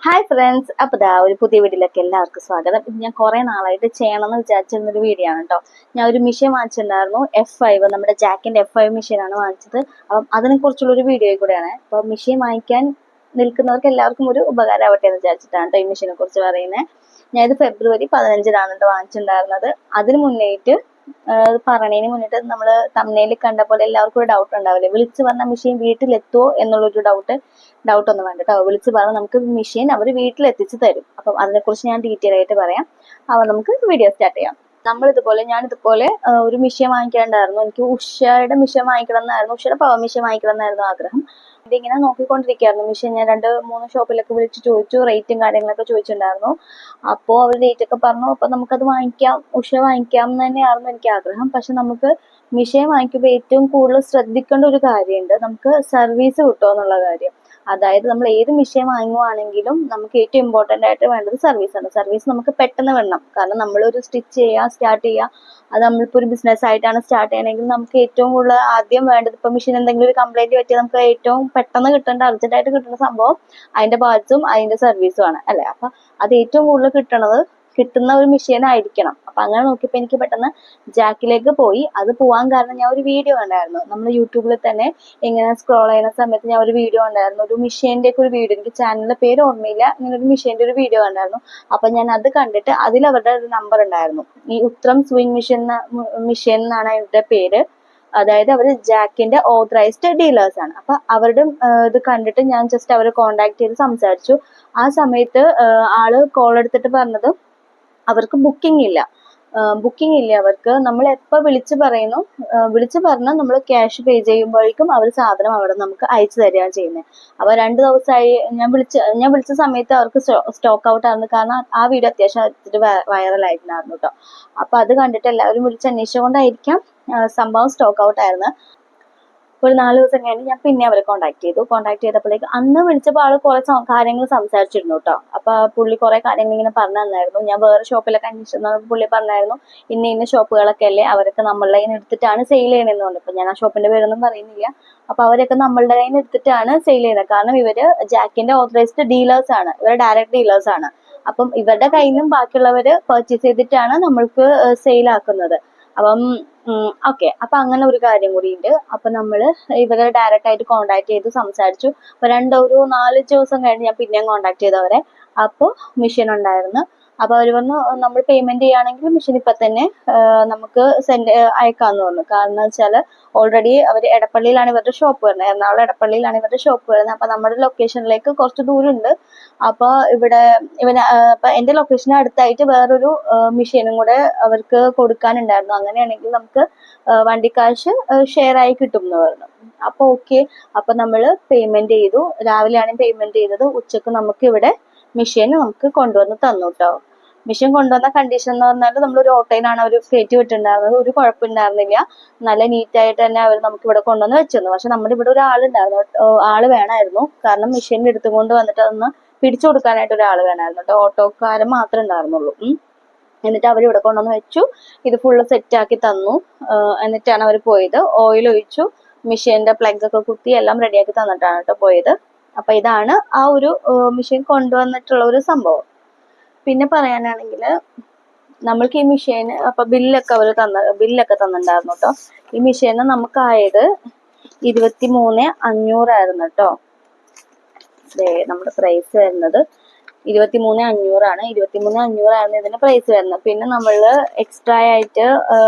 Hi friends, അപ്പോൾ ഒരു പുതിയ വീഡിയോയിലേക്ക് എല്ലാവർക്കും സ്വാഗതം. ഇത് ഞാൻ കുറേ നാളായിട്ട് ചെയ്യണമെന്ന് വിചാരിച്ചിരുന്നൊരു വീഡിയോ ആണ് കേട്ടോ. ഞാൻ ഒരു മെഷീൻ വാങ്ങിച്ചിട്ടുണ്ടായിരുന്നു, F5, നമ്മുടെ ജാക്കിൻ്റെ F5 മെഷീനാണ് വാങ്ങിച്ചത്. അപ്പം അതിനെക്കുറിച്ചുള്ളൊരു വീഡിയോ കൂടെയാണ്. അപ്പോൾ മെഷീൻ വാങ്ങിക്കാൻ നിൽക്കുന്നവർക്ക് എല്ലാവർക്കും ഒരു ഉപകാരമാവട്ടെ എന്ന് വിചാരിച്ചിട്ടാണ് കേട്ടോ ഈ മെഷീനെ കുറിച്ച് പറയുന്നത്. ഞാനിത് ഫെബ്രുവരി 15-നാണ് കേട്ടോ വാങ്ങിച്ചിട്ടുണ്ടായിരുന്നത്. അതിന് മുന്നേറ്റ് പറഞ്ഞതിന് മുന്നിട്ട് നമ്മൾ തമ്മിൽ കണ്ട പോലെ എല്ലാവർക്കും ഒരു ഡൗട്ട് ഉണ്ടാവില്ലേ, വിളിച്ച് പറഞ്ഞ മെഷീൻ വീട്ടിലെത്തുമോ എന്നുള്ളൊരു ഡൗട്ടൊന്നും വേണ്ട കേട്ടോ. വിളിച്ച് പറഞ്ഞാൽ നമുക്ക് മെഷീൻ അവർ വീട്ടിലെത്തിച്ച് തരും. അപ്പം അതിനെക്കുറിച്ച് ഞാൻ ഡീറ്റെയിൽ ആയിട്ട് പറയാം. അപ്പോൾ നമുക്ക് വീഡിയോ സ്റ്റാർട്ട് ചെയ്യാം. ഞാനിതുപോലെ ഒരു മെഷീൻ വാങ്ങിക്കാണ്ടായിരുന്നു. എനിക്ക് ഉഷയുടെ മെഷീൻ വാങ്ങിക്കണം എന്നായിരുന്നു, ഉഷയുടെ പവർ മെഷീൻ വാങ്ങിക്കണം എന്നായിരുന്നു ആഗ്രഹം. ഇങ്ങനെ നോക്കിക്കൊണ്ടിരിക്കുകയായിരുന്നു മെഷീൻ. ഞാൻ 2-3 ഷോപ്പിലൊക്കെ വിളിച്ച് ചോദിച്ചു, റേറ്റും കാര്യങ്ങളൊക്കെ ചോദിച്ചിട്ടുണ്ടായിരുന്നു. അപ്പോൾ അവർ റേറ്റ് ഒക്കെ പറഞ്ഞു. അപ്പോൾ നമുക്കത് വാങ്ങിക്കാം, ഉഷ വാങ്ങിക്കാം എന്ന് തന്നെയായിരുന്നു എനിക്ക് ആഗ്രഹം. പക്ഷെ നമുക്ക് മെഷീൻ വാങ്ങിക്കുമ്പോൾ ഏറ്റവും കൂടുതൽ ശ്രദ്ധിക്കേണ്ട ഒരു കാര്യമുണ്ട്, നമുക്ക് സർവീസ് കിട്ടുമോ എന്നുള്ള കാര്യം. അതായത് നമ്മൾ ഏത് മെഷീൻ വാങ്ങുവാണെങ്കിലും നമുക്ക് ഏറ്റവും ഇമ്പോർട്ടൻ്റ് ആയിട്ട് വേണ്ടത് സർവീസാണ്. സർവീസ് നമുക്ക് പെട്ടെന്ന് വേണം. കാരണം നമ്മളൊരു സ്റ്റാർട്ട് ചെയ്യുക, അത് നമ്മളിപ്പോൾ ഒരു ബിസിനസ് ആയിട്ടാണ് സ്റ്റാർട്ട് ചെയ്യണമെങ്കിൽ നമുക്ക് ഏറ്റവും കൂടുതൽ ആദ്യം വേണ്ടത്, ഇപ്പോൾ മെഷീൻ എന്തെങ്കിലും ഒരു കംപ്ലൈൻറ്റ് പറ്റിയാൽ നമുക്ക് ഏറ്റവും പെട്ടെന്ന് കിട്ടേണ്ട, അർജൻറ്റായിട്ട് കിട്ടുന്ന സംഭവം അതിൻ്റെ പാർട്സും അതിൻ്റെ സർവീസും ആണ് അല്ലേ. അപ്പം അത് ഏറ്റവും കൂടുതൽ കിട്ടുന്ന ഒരു മെഷീൻ ആയിരിക്കണം. അപ്പം അങ്ങനെ നോക്കിയപ്പോൾ എനിക്ക് പെട്ടെന്ന് ജാക്കിലേക്ക് പോയി. അത് പോകാൻ കാരണം ഞാൻ ഒരു വീഡിയോ കണ്ടായിരുന്നു, നമ്മൾ യൂട്യൂബിൽ തന്നെ ഇങ്ങനെ സ്ക്രോൾ ചെയ്യുന്ന സമയത്ത് ഞാൻ ഒരു വീഡിയോ കണ്ടായിരുന്നു, ഒരു മെഷീൻ്റെ ഒക്കെ ഒരു വീഡിയോ. എനിക്ക് ചാനലിൻ്റെ പേര് ഓർമ്മയില്ല, ഇങ്ങനെ ഒരു മെഷീൻ്റെ ഒരു വീഡിയോ കണ്ടായിരുന്നു. അപ്പം ഞാൻ അത് കണ്ടിട്ട് അതിൽ അവരുടെ ഒരു നമ്പർ ഉണ്ടായിരുന്നു, ഈ ഉത്രം സ്വിംഗ് മെഷീൻ എന്നാണ് അവരുടെ പേര്. അതായത് അവർ ജാക്കിന്റെ ഓതറൈസ്ഡ് ഡീലേഴ്സ് ആണ്. അപ്പൊ അവരുടെ ഇത് കണ്ടിട്ട് ഞാൻ ജസ്റ്റ് അവരെ കോണ്ടാക്ട് ചെയ്ത് സംസാരിച്ചു. ആ സമയത്ത് ആള് കോൾ എടുത്തിട്ട് പറഞ്ഞത് അവർക്ക് ബുക്കിംഗ് ഇല്ല അവർക്ക്. നമ്മൾ എപ്പോൾ വിളിച്ച് പറഞ്ഞാൽ നമ്മൾ ക്യാഷ് പേ ചെയ്യുമ്പോഴേക്കും അവർ സാധനം അവിടെ നമുക്ക് അയച്ചു തരികയാണ് ചെയ്യുന്നത്. അപ്പോൾ 2 ദിവസമായി ഞാൻ വിളിച്ച സമയത്ത് അവർക്ക് സ്റ്റോക്ക് ഔട്ട് ആയിരുന്നു. കാരണം ആ വീഡിയോ അത്യാവശ്യം വൈറൽ ആയിട്ടുണ്ടായിരുന്നു കേട്ടോ. അപ്പോൾ അത് കണ്ടിട്ട് എല്ലാവരും വിളിച്ച് അന്വേഷിച്ചുകൊണ്ടായിരിക്കാം സംഭവം സ്റ്റോക്ക് ഔട്ട് ആയിരുന്നു. ഒരു 4 ദിവസം കഴിഞ്ഞ് ഞാൻ പിന്നെ അവരെ കോണ്ടാക്ട് ചെയ്തപ്പോഴേക്ക് അന്ന് വിളിച്ചപ്പോൾ ആള് കുറെ കാര്യങ്ങൾ സംസാരിച്ചിരുന്നു കേട്ടോ. അപ്പൊ പുള്ളി കുറെ കാര്യങ്ങൾ ഇങ്ങനെ പറഞ്ഞു തന്നായിരുന്നു. ഞാൻ വേറെ ഷോപ്പിലൊക്കെ അന്വേഷിച്ചു, പുള്ളി പറഞ്ഞായിരുന്നു ഇന്ന ഷോപ്പുകളൊക്കെ അല്ലേ, അവരൊക്കെ നമ്മളുടെ കയ്യിൽ നിന്ന് എടുത്തിട്ടാണ് സെയിൽ ചെയ്യണമെന്ന് പറഞ്ഞു. ഇപ്പൊ ഞാൻ ആ ഷോപ്പിന്റെ പേരൊന്നും പറയുന്നില്ല. അപ്പൊ അവരൊക്കെ നമ്മളുടെ കയ്യിൽ നിന്ന് എടുത്തിട്ടാണ് സെയിൽ ചെയ്യുന്നത്. കാരണം ഇവര് ജാക്കിന്റെ ഓതറൈസ്ഡ് ഡീലേഴ്സ് ആണ്, ഇവർ ഡയറക്റ്റ് ഡീലേഴ്സ് ആണ്. അപ്പം ഇവരുടെ കയ്യിൽ നിന്നും ബാക്കിയുള്ളവര് പർച്ചേസ് ചെയ്തിട്ടാണ് നമ്മൾക്ക് സെയിൽ ആക്കുന്നത്. അപ്പം ഓക്കെ, അപ്പൊ അങ്ങനെ ഒരു കാര്യം കൂടി ഉണ്ട്. അപ്പൊ നമ്മള് ഇവരെ ഡയറക്റ്റ് ആയിട്ട് കോണ്ടാക്ട് ചെയ്ത് സംസാരിച്ചു. അപ്പൊ 4 ദിവസം കഴിഞ്ഞ് ഞാൻ പിന്നെയും കോണ്ടാക്ട് ചെയ്തവരെ. അപ്പോൾ മെഷീൻ ഉണ്ടായിരുന്നു. അപ്പൊ അവർ പറഞ്ഞു നമ്മൾ പേയ്മെന്റ് ചെയ്യുകയാണെങ്കിൽ മെഷീൻ ഇപ്പൊ തന്നെ നമുക്ക് അയക്കാന്ന് പറഞ്ഞു. കാരണം വെച്ചാല് ഓൾറെഡി അവർ എടപ്പള്ളിയിലാണ് ഇവരുടെ ഷോപ്പ് വരുന്നത്, എറണാകുളം എടപ്പള്ളിയിലാണ് ഇവരുടെ ഷോപ്പ് വരുന്നത്. അപ്പൊ നമ്മുടെ ലൊക്കേഷനിലേക്ക് കുറച്ച് ദൂരമുണ്ട്. അപ്പൊ അപ്പൊ എന്റെ ലൊക്കേഷന് അടുത്തായിട്ട് വേറൊരു മെഷീനും കൂടെ അവർക്ക് കൊടുക്കാനുണ്ടായിരുന്നു. അങ്ങനെയാണെങ്കിൽ നമുക്ക് വണ്ടി കാശ് ഷെയർ ആയി കിട്ടും എന്ന് പറഞ്ഞു. അപ്പൊ ഓക്കെ, അപ്പൊ നമ്മള് പേയ്മെന്റ് ചെയ്തു. രാവിലെയാണ് പേയ്മെന്റ് ചെയ്തത്. ഉച്ചക്ക് നമുക്ക് ഇവിടെ മെഷീൻ നമുക്ക് കൊണ്ടുവന്ന് തന്നു കേട്ടോ. മെഷീൻ കൊണ്ടുവന്ന കണ്ടീഷൻ എന്ന് പറഞ്ഞാൽ നമ്മളൊരു ഓട്ടോയിലാണ് അവർ കയറ്റി വിട്ടിട്ടുണ്ടായിരുന്നത്. ഒരു കുഴപ്പമുണ്ടായിരുന്നില്ല, നല്ല നീറ്റായിട്ട് തന്നെ അവർ നമുക്ക് ഇവിടെ കൊണ്ടുവന്ന് വെച്ചിരുന്നു. പക്ഷെ നമ്മുടെ ഇവിടെ ഒരാളുണ്ടായിരുന്നു, ആള് വേണമായിരുന്നു. കാരണം മെഷീൻ എടുത്തുകൊണ്ട് വന്നിട്ട് അതൊന്ന് പിടിച്ചു കൊടുക്കാനായിട്ട് ഒരാൾ വേണമായിരുന്നു കേട്ടോ. ഓട്ടോക്കാരൻ മാത്രമേ ഉണ്ടായിരുന്നുള്ളൂ. എന്നിട്ട് അവർ ഇവിടെ കൊണ്ടുവന്ന് വെച്ചു. ഇത് ഫുള്ള് സെറ്റാക്കി തന്നു. എന്നിട്ടാണ് അവർ പോയത്. ഓയിൽ ഒഴിച്ചു, മെഷീന്റെ പ്ലഗ് ഒക്കെ കുത്തി എല്ലാം റെഡിയാക്കി തന്നിട്ടാണ് കേട്ടോ പോയത്. അപ്പൊ ഇതാണ് ആ ഒരു മെഷീൻ കൊണ്ടുവന്നിട്ടുള്ള ഒരു സംഭവം. പിന്നെ പറയാനാണെങ്കിൽ നമ്മൾക്ക് ഈ മെഷീൻ അപ്പൊ ബില്ലൊക്കെ തന്നിട്ടുണ്ടായിരുന്നു കേട്ടോ. ഈ മെഷീന് നമുക്കായത് 23,500 ആയിരുന്നു കേട്ടോ. നമ്മുടെ പ്രൈസ് വരുന്നത് 23,500 ആണ്. 23,500 ആയിരുന്നു ഇതിന്റെ പ്രൈസ് വരുന്നത്. പിന്നെ നമ്മള് എക്സ്ട്രാ ആയിട്ട്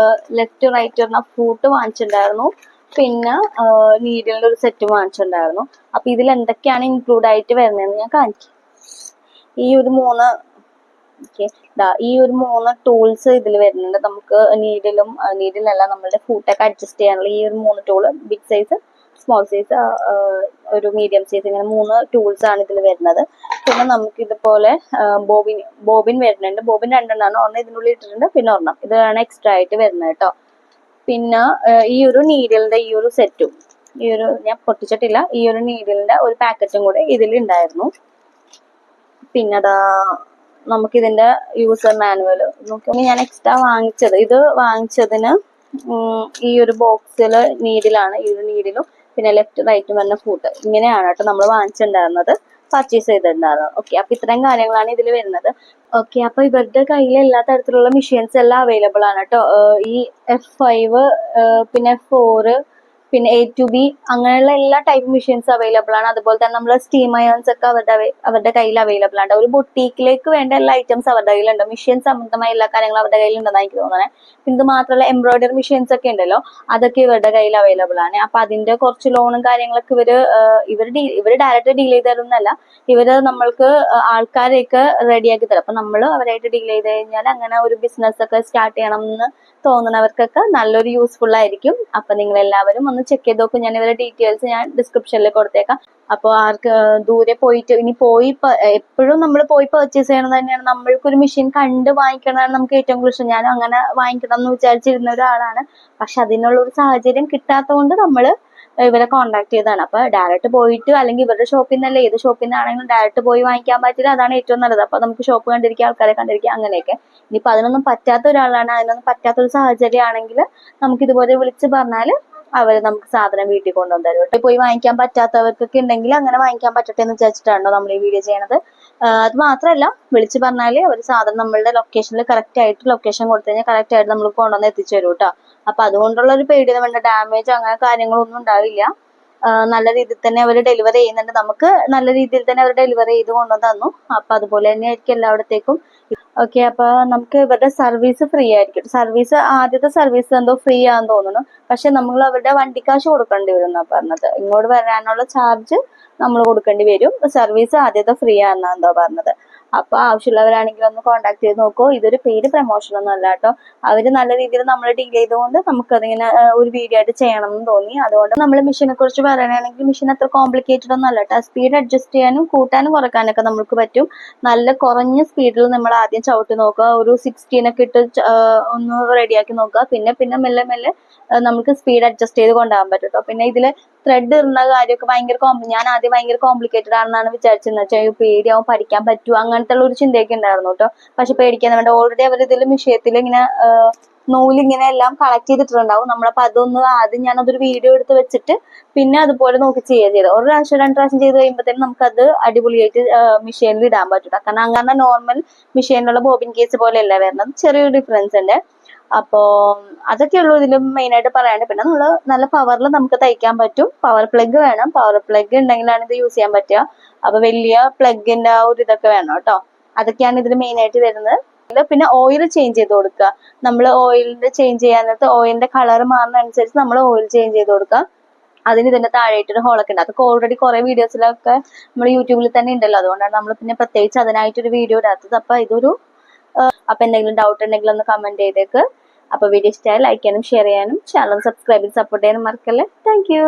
ലെഫ്റ്റ് റൈറ്റ് പറഞ്ഞ ഫൂട്ട് വാങ്ങിച്ചിട്ടുണ്ടായിരുന്നു. പിന്നെ നീഡിലിന്റെ ഒരു സെറ്റ് വാങ്ങിച്ചിട്ടുണ്ടായിരുന്നു. അപ്പൊ ഇതിൽ എന്തൊക്കെയാണ് ഇൻക്ലൂഡ് ആയിട്ട് വരുന്നതെന്ന് ഞാൻ കാണിക്കാം. ഈ ഒരു 3 ടൂൾസ് ഇതിൽ വരുന്നുണ്ട്. നമുക്ക് നീഡിലല്ല, നമ്മളുടെ ഫൂട്ടൊക്കെ അഡ്ജസ്റ്റ് ചെയ്യാനുള്ള ഈ ഒരു 3 tool, big size, small size, ഒരു മീഡിയം സൈസ്, ഇങ്ങനെ 3 ടൂൾസ് ആണ് ഇതിൽ വരുന്നത്. പിന്നെ നമുക്ക് ഇതുപോലെ ബോബിൻ വരുന്നുണ്ട്. ബോബിൻ 2 ഒരെണ്ണം ഇതിനുള്ളിൽ ഇട്ടിട്ടുണ്ട്, പിന്നെ ഒരെണ്ണം ഇതാണ് എക്സ്ട്രാ ആയിട്ട് വരുന്നത് കേട്ടോ. പിന്നെ ഈ ഒരു നീഡിലിന്റെ ഈ ഒരു സെറ്റും, ഞാൻ പൊട്ടിച്ചിട്ടില്ല, ഈ ഒരു നീഡിലിന്റെ ഒരു പാക്കറ്റും കൂടെ ഇതിൽ ഉണ്ടായിരുന്നു. പിന്നെ നമുക്കിതിന്റെ യൂസർ മാനുവൽ നോക്കി ഞാൻ എക്സ്ട്രാ വാങ്ങിച്ചതിന് ഈ ഒരു ബോക്സിൽ നീഡിലാണ്, ഈ ഒരു നീഡിലും പിന്നെ ലെഫ്റ്റ് റൈറ്റും വരുന്ന ഫൂട്ട്, ഇങ്ങനെയാണ് കേട്ടോ നമ്മൾ വാങ്ങിച്ചിട്ടുണ്ടായിരുന്നത്. പർച്ചേസ് ചെയ്തിട്ടുണ്ടായിരുന്നു. ഓക്കെ, അപ്പൊ ഇത്രയും കാര്യങ്ങളാണ് ഇതിൽ വരുന്നത്. ഓക്കെ, അപ്പൊ ഇവരുടെ കയ്യിൽ എല്ലാ തരത്തിലുള്ള മെഷീൻസ് എല്ലാം അവൈലബിൾ ആണ് കേട്ടോ. ഈ F5 പിന്നെ F4 പിന്നെ A2B അങ്ങനെയുള്ള എല്ലാ ടൈപ്പ് മെഷീൻസ് അവൈലബിൾ ആണ്. അതുപോലെ തന്നെ നമ്മൾ സ്റ്റീം അയൺസ് ഒക്കെ അവരുടെ കയ്യിൽ അവൈലബിൾ ആണ്. ഒരു ബൊട്ടീക്കിലേക്ക് വേണ്ട എല്ലാ ഐറ്റംസ് അവരുടെ കയ്യിലുണ്ട്. മെഷീൻ സംബന്ധമായ എല്ലാ കാര്യങ്ങളും അവരുടെ കയ്യിലുണ്ടെന്നാണ് എനിക്ക് തോന്നുന്നത്. പിന്നെ ഇത് മാത്രമല്ല എംബ്രോയിഡറി മെഷീൻസ് ഒക്കെ ഉണ്ടല്ലോ, അതൊക്കെ ഇവരുടെ കയ്യിൽ അവൈലബിൾ ആണ്. അപ്പൊ അതിന്റെ കുറച്ച് ലോണും കാര്യങ്ങളൊക്കെ ഇവര് ഡയറക്റ്റ് ഡീൽ ചെയ്ത് തരുന്നല്ല, ഇവര് നമ്മൾക്ക് ആൾക്കാരെയൊക്കെ റെഡിയാക്കി തരും. അപ്പൊ നമ്മൾ അവരായിട്ട് ഡീൽ ചെയ്ത് കഴിഞ്ഞാൽ അങ്ങനെ ഒരു ബിസിനസ് ഒക്കെ സ്റ്റാർട്ട് ചെയ്യണം എന്ന് തോന്നുന്നവർക്കൊക്കെ നല്ലൊരു യൂസ്ഫുൾ ആയിരിക്കും. അപ്പൊ നിങ്ങൾ എല്ലാവരും ഒന്ന് ചെക്ക് ചെയ്ത് നോക്കും. ഞാൻ ഇവരുടെ ഡീറ്റെയിൽസ് ഞാൻ ഡിസ്ക്രിപ്ഷനിൽ കൊടുത്തേക്കാം. അപ്പോൾ ആർക്ക് ദൂരെ പോയിട്ട് എപ്പോഴും നമ്മൾ പോയി പർച്ചേസ് ചെയ്യണം തന്നെയാണ്. നമ്മൾക്കൊരു മെഷീൻ കണ്ട് വാങ്ങിക്കണതാണ് നമുക്ക് ഏറ്റവും കൂടുതൽ ഇഷ്ടം. ഞാൻ അങ്ങനെ വാങ്ങിക്കണം എന്ന് വിചാരിച്ചിരുന്ന ഒരാളാണ്. പക്ഷെ അതിനുള്ള ഒരു സാഹചര്യം കിട്ടാത്തതുകൊണ്ട് നമ്മൾ ഇവരെ കോൺടാക്ട് ചെയ്തതാണ്. അപ്പൊ ഡയറക്റ്റ് പോയിട്ട് അല്ലെങ്കിൽ ഇവരുടെ ഷോപ്പിൽ നിന്നല്ല, ഏത് ഷോപ്പിൽ നിന്നാണെങ്കിലും ഡയറക്റ്റ് പോയി വാങ്ങിക്കാൻ പറ്റില്ല, അതാണ് ഏറ്റവും നല്ലത്. അപ്പൊ നമുക്ക് ഷോപ്പ് കണ്ടിരിക്കുക, ആൾക്കാരെ കണ്ടിരിക്കുക, അങ്ങനെയൊക്കെ. ഇനിയിപ്പോ അതിനൊന്നും പറ്റാത്ത ഒരാളാണ്, അതിനൊന്നും പറ്റാത്ത ഒരു സാഹചര്യം ആണെങ്കിൽ നമുക്ക് ഇതുപോലെ വിളിച്ച് പറഞ്ഞാൽ അവര് നമുക്ക് സാധനം വീട്ടിൽ കൊണ്ടുവന്ന് തരും. ഇവിടെ പോയി വാങ്ങിക്കാൻ പറ്റാത്തവർക്കൊക്കെ ഉണ്ടെങ്കിൽ അങ്ങനെ വാങ്ങിക്കാൻ പറ്റട്ടെ എന്ന് വിചാരിച്ചിട്ടാണോ നമ്മൾ ഈ വീഡിയോ ചെയ്യണത്. അത് മാത്രമല്ല, വിളിച്ച് പറഞ്ഞാൽ അവർ സാധനം നമ്മളുടെ ലൊക്കേഷനിൽ കറക്റ്റ് ആയിട്ട് ലൊക്കേഷൻ കൊടുത്തു കഴിഞ്ഞാൽ കറക്റ്റ് ആയിട്ട് നമ്മൾ കൊണ്ടുവന്ന് എത്തിച്ചു തരും കേട്ടോ. അപ്പൊ അതുകൊണ്ടുള്ള ഒരു പേടിയൊന്നും വേണ്ട, ഡാമേജ് അങ്ങനെ കാര്യങ്ങളൊന്നും ഉണ്ടാവില്ല. നല്ല രീതിയിൽ തന്നെ അവർ ഡെലിവറി ചെയ്യുന്നുണ്ട്. നമുക്ക് നല്ല രീതിയിൽ തന്നെ അവർ ഡെലിവറി ചെയ്ത് കൊണ്ടുവന്ന് തന്നു. അപ്പൊ അതുപോലെ തന്നെ ആയിരിക്കും എല്ലായിടത്തേക്കും. ഓക്കെ, അപ്പൊ നമുക്ക് ഇവരുടെ സർവീസ് ഫ്രീ ആയിരിക്കും. ആദ്യത്തെ സർവീസ് എന്തോ ഫ്രീ ആണെന്ന് തോന്നുന്നു. പക്ഷെ നമ്മൾ അവരുടെ വണ്ടിക്കാശ് കൊടുക്കേണ്ടി വരും എന്നാ പറഞ്ഞത്. ഇങ്ങോട്ട് വരാനുള്ള ചാർജ് നമ്മൾ കൊടുക്കേണ്ടി വരും. സർവീസ് ആദ്യത്തെ ഫ്രീ ആണെന്നാ എന്തോ പറഞ്ഞത്. അപ്പൊ ആവശ്യമുള്ളവരാണെങ്കിൽ ഒന്ന് കോൺടാക്ട് ചെയ്ത് നോക്കൂ. ഇതൊരു പെയ്ഡ് പ്രൊമോഷൻ ഒന്നും അല്ല കേട്ടോ. അവര് നല്ല രീതിയിൽ നമ്മൾ ഡീൽ ചെയ്തുകൊണ്ട് നമുക്കതിങ്ങനെ ഒരു വീഡിയോ ആയിട്ട് ചെയ്യണം എന്ന് തോന്നി. അതുകൊണ്ട് നമ്മൾ മെഷീനെ കുറിച്ച് പറയുകയാണെങ്കിൽ മെഷീൻ അത്ര കോംപ്ലിക്കേറ്റഡ് ഒന്നും അല്ല കേട്ടോ. സ്പീഡ് അഡ്ജസ്റ്റ് ചെയ്യാനും കൂട്ടാനും കുറക്കാനൊക്കെ നമുക്ക് പറ്റും. നല്ല കുറഞ്ഞ സ്പീഡിൽ നമ്മൾ ആദ്യം ചവിട്ടി നോക്കുക. ഒരു 16 ഒക്കെ ഇട്ട് ഒന്ന് റെഡിയാക്കി നോക്കുക. പിന്നെ മെല്ലെ മെല്ലെ നമുക്ക് സ്പീഡ് അഡ്ജസ്റ്റ് ചെയ്ത് കൊണ്ടുപോകാൻ പറ്റും കേട്ടോ. പിന്നെ ഇതില് ത്രെഡ് ഇടുന്ന കാര്യമൊക്കെ ഞാൻ ആദ്യം ഭയങ്കര കോംപ്ലിക്കേറ്റഡ് ആണെന്നാണ് വിചാരിച്ചിരുന്നത്. വെച്ചാൽ പേടിയാവും, പഠിക്കാൻ പറ്റുമോ അങ്ങനത്തെ ഉള്ള ഒരു ചിന്തയൊക്കെ ഉണ്ടായിരുന്നു കേട്ടോ. പക്ഷെ പേടിക്കാൻ വേണ്ട, ഓൾറെഡി അവർ ഇതിൽ വിഷയത്തിൽ ഇങ്ങനെ നൂലിങ്ങനെ എല്ലാം കളക്ട് ചെയ്തിട്ടുണ്ടാവും. നമ്മളപ്പോ അതൊന്ന് ആദ്യം ഞാനതൊരു വീഡിയോ എടുത്ത് വെച്ചിട്ട് പിന്നെ അതുപോലെ നോക്കി ചെയ്തത്. ഒരു പ്രാവശ്യം 2 പ്രാവശ്യം ചെയ്ത് കഴിയുമ്പോഴത്തേനും നമുക്കത് അടിപൊളിയായിട്ട് മെഷീനിൽ ഇടാൻ പറ്റും. കാരണം അങ്ങനെ നോർമൽ മെഷീനിലുള്ള ബോബിൻ കേസ് പോലെയല്ല വരുന്നത്, ചെറിയൊരു ഡിഫറൻസ് ഉണ്ട്. അപ്പോ അതൊക്കെയുള്ളൂ ഇതിൽ മെയിൻ ആയിട്ട് പറയാണ്ട്. പിന്നെ നമ്മള് നല്ല പവറിൽ നമുക്ക് തയ്ക്കാൻ പറ്റും. പവർ പ്ലഗ് വേണം. പവർ പ്ലഗ് ഉണ്ടെങ്കിലാണ് ഇത് യൂസ് ചെയ്യാൻ പറ്റുക. അപ്പൊ വലിയ പ്ലഗിന്റെ ആ ഒരു ഇതൊക്കെ വേണം കേട്ടോ. അതൊക്കെയാണ് ഇതിൽ മെയിൻ ആയിട്ട് വരുന്നത്. പിന്നെ ഓയിൽ ചേഞ്ച് ചെയ്ത് കൊടുക്കുക. നമ്മൾ ഓയിലിന്റെ ചേഞ്ച് ചെയ്യാനായിട്ട് ഓയിലിന്റെ കളർ മാറുന്ന അനുസരിച്ച് നമ്മൾ ഓയിൽ ചേഞ്ച് ചെയ്ത് കൊടുക്കുക. അതിന് ഇതിന്റെ താഴെയായിട്ടൊരു ഹോളൊക്കെ ഉണ്ട്. അതൊക്കെ ഓൾറെഡി കുറെ വീഡിയോസിലൊക്കെ നമ്മൾ യൂട്യൂബിൽ തന്നെ ഉണ്ടല്ലോ. അതുകൊണ്ടാണ് നമ്മൾ പിന്നെ പ്രത്യേകിച്ച് അതിനായിട്ടൊരു വീഡിയോ ഇടാത്തത്. അപ്പൊ എന്തെങ്കിലും ഡൗട്ട് ഉണ്ടെങ്കിൽ ഒന്ന് കമന്റ് ചെയ്തേക്ക്. അപ്പൊ വീഡിയോ ഇഷ്ടമായി ലൈക്ക് ചെയ്യാനും ഷെയർ ചെയ്യാനും ചാനൽ സബ്സ്ക്രൈബ് ചെയ്ത് സപ്പോർട്ട് ചെയ്യാനും മറക്കല്ലേ. Thank you.